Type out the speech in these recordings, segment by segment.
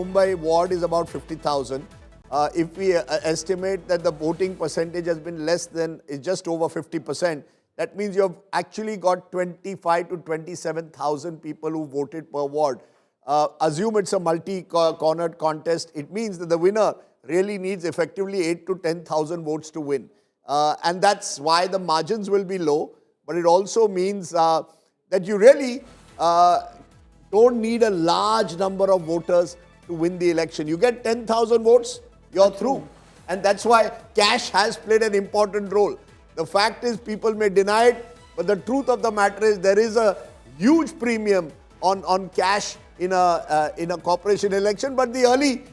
Mumbai ward is about 50,000. If we estimate that the voting percentage has been less than just over 50%, that means you have actually got 25 to 27,000 people who voted per ward. Assume it's a multi-cornered contest. It means that the winner really needs effectively 8 to 10,000 votes to win. And that's why the margins will be low. But it also means that you really don't need a large number of voters to win the election. You get 10,000 votes, you're through. And that's why cash has played an important role. The fact is people may deny it, but the truth of the matter is there is a huge premium on cash in a corporation election. But the early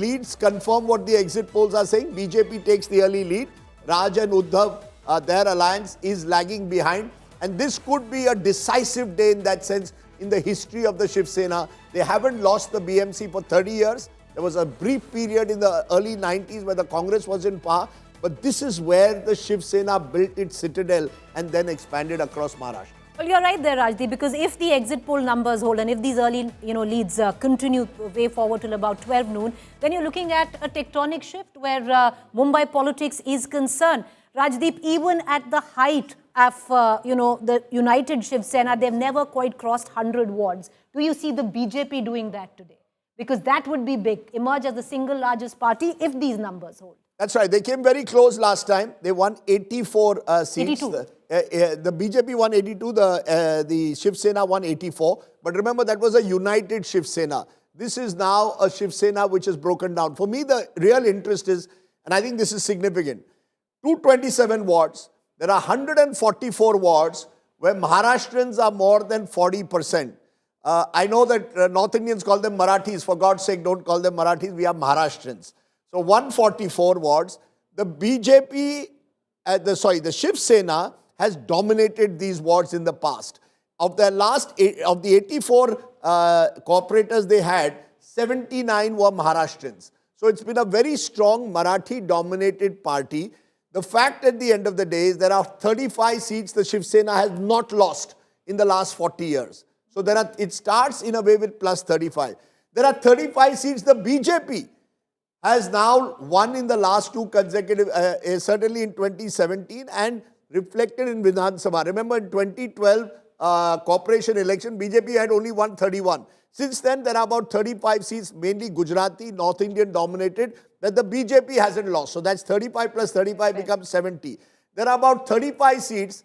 leads confirm what the exit polls are saying. BJP takes the early lead. Raj and Uddhav, their alliance is lagging behind. And this could be a decisive day in that sense in the history of the Shiv Sena. They haven't lost the BMC for 30 years. There was a brief period in the early 90s where the Congress was in power. But this is where the Shiv Sena built its citadel and then expanded across Maharashtra. Well, you're right there, Rajdeep, because if the exit poll numbers hold and if these early leads continue way forward till about 12 noon, then you're looking at a tectonic shift where Mumbai politics is concerned. Rajdeep, even at the height of the united Shiv Sena, they've never quite crossed 100 wards. Do you see the BJP doing that today? Because that would be big, emerge as the single largest party if these numbers hold. That's right. They came very close last time. They won 84 seats. 82. The BJP won 82, the Shiv Sena won 84. But remember, that was a united Shiv Sena. This is now a Shiv Sena which is broken down. For me, the real interest is, and I think this is significant, 227 wards. There are 144 wards where Maharashtrians are more than 40%. I know that North Indians call them Marathis. For God's sake, don't call them Marathis. We are Maharashtrians. So 144 wards. The BJP, the Shiv Sena has dominated these wards in the past. Of the 84 corporators they had, 79 were Maharashtrians. So it's been a very strong Marathi-dominated party. The fact at the end of the day is there are 35 seats the Shiv Sena has not lost in the last 40 years. So it starts in a way with plus 35. There are 35 seats the BJP has now won in the last two consecutive, certainly in 2017 and reflected in Vidhan Sabha. Remember in 2012 corporation election, BJP had only won 31. Since then, there are about 35 seats, mainly Gujarati, North Indian dominated, that the BJP hasn't lost. So that's 35 plus 35 becomes 70. There are about 35 seats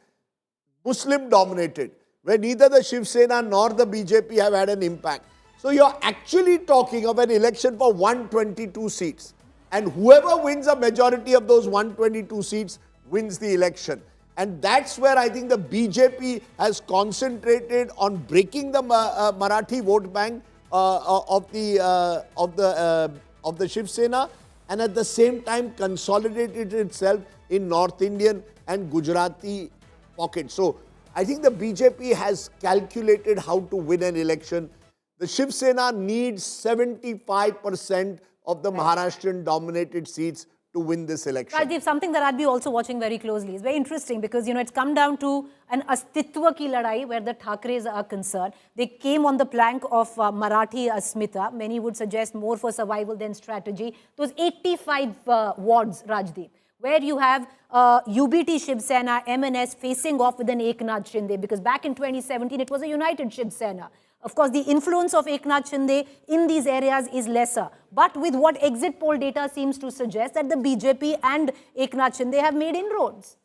Muslim dominated, where neither the Shiv Sena nor the BJP have had an impact. So you're actually talking of an election for 122 seats. And whoever wins a majority of those 122 seats wins the election. And that's where I think the BJP has concentrated on breaking the Marathi vote bank of the Shiv Sena, and at the same time consolidated itself in North Indian and Gujarati pockets. So I think the BJP has calculated how to win an election. The Shiv Sena needs 75% of the Maharashtrian-dominated seats to win this election. Rajdeep, something that I'd be also watching very closely is very interesting because, it's come down to an astitwa ki ladai where the Thackerays are concerned. They came on the plank of Marathi Asmita. Many would suggest more for survival than strategy. Those 85 wards, Rajdeep, where you have UBT Shiv Sena, MNS facing off with an Eknath Shinde, because back in 2017, it was a united Shiv Sena. Of course, the influence of Eknath Shinde in these areas is lesser. But with what exit poll data seems to suggest that the BJP and Eknath Shinde have made inroads.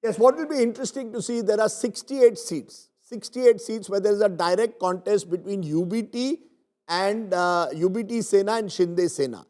Yes, what will be interesting to see, there are 68 seats. 68 seats where there is a direct contest between UBT and UBT Sena and Shinde Sena.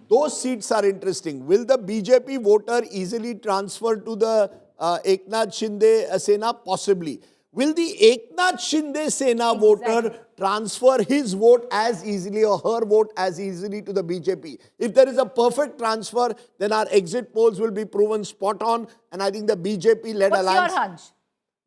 Those seats are interesting. Will the BJP voter easily transfer to the Eknath Shinde Sena? Possibly. Will the Eknath Shinde Sena voter transfer his vote as easily or her vote as easily to the BJP? If there is a perfect transfer, then our exit polls will be proven spot on. And I think the BJP-led alliance... What's your hunch?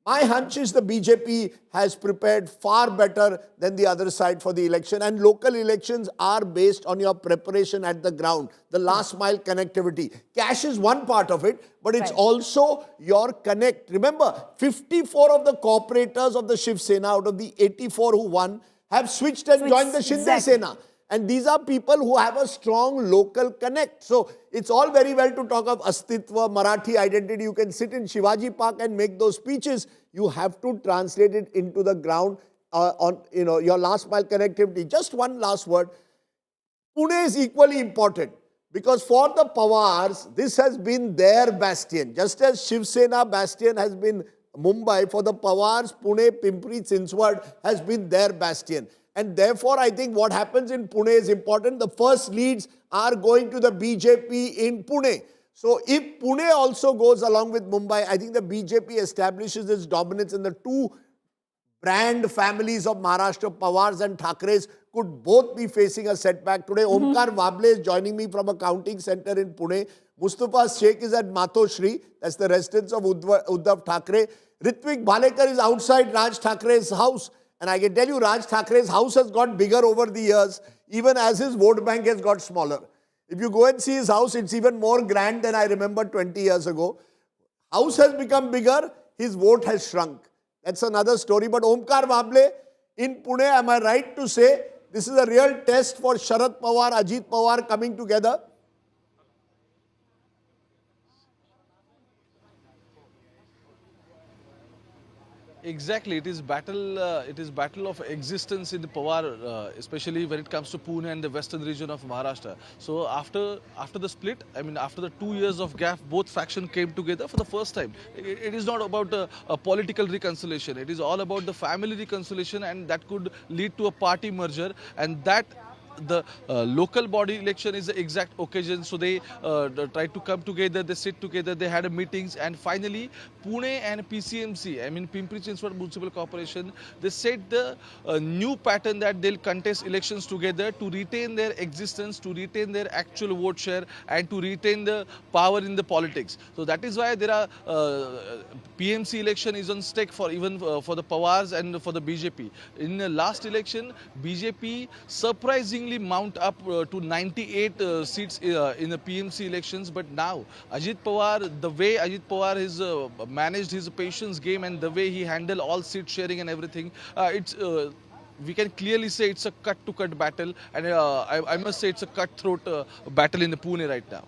My hunch is the BJP has prepared far better than the other side for the election. And local elections are based on your preparation at the ground, the last mile connectivity. Cash is one part of it, but it's also your connect. Remember, 54 of the corporators of the Shiv Sena out of the 84 who won have switched and joined the Shinde Sena. And these are people who have a strong local connect. So it's all very well to talk of Astitva, Marathi identity. You can sit in Shivaji Park and make those speeches. You have to translate it into the ground on your last mile connectivity. Just one last word. Pune is equally important because for the Pawars, this has been their bastion. Just as Shiv Sena bastion has been Mumbai, for the Pawars, Pune, Pimpri, Chinswad has been their bastion. And therefore, I think what happens in Pune is important. The first leads are going to the BJP in Pune. So if Pune also goes along with Mumbai, I think the BJP establishes its dominance in the two brand families of Maharashtra, Pawars and Thackeray's could both be facing a setback today. Omkar Wable is joining me from a counting center in Pune. Mustafa Sheikh is at Matoshri, that's the residence of Uddhav Thackeray. Ritvik Bhalekar is outside Raj Thackeray's house. And I can tell you, Raj Thackeray's house has got bigger over the years, even as his vote bank has got smaller. If you go and see his house, it's even more grand than I remember 20 years ago. House has become bigger, his vote has shrunk. That's another story. But Omkar Wable in Pune, am I right to say, this is a real test for Sharad Pawar, Ajit Pawar coming together? Exactly, it is battle. It is battle of existence in the Pawar, especially when it comes to Pune and the western region of Maharashtra. So after the split, I mean after the 2 years of gap, both factions came together for the first time. It is not about a political reconciliation. It is all about the family reconciliation, and that could lead to a party merger, and that. The local body election is the exact occasion, so they try to come together, they sit together, they had meetings, and finally Pune and PCMC, I mean Pimpri Chinswad Municipal Corporation, they set the new pattern that they'll contest elections together to retain their existence, to retain their actual vote share, and to retain the power in the politics. So that is why there are PMC election is on stake for even for the Pawars and for the BJP. In the last election, BJP surprisingly mount up to 98 seats in the PMC elections, but now Ajit Pawar, the way Ajit Pawar has managed his patience game and the way he handled all seat sharing and everything, we can clearly say it's a cut-to-cut battle, and I must say it's a cutthroat battle in the Pune right now.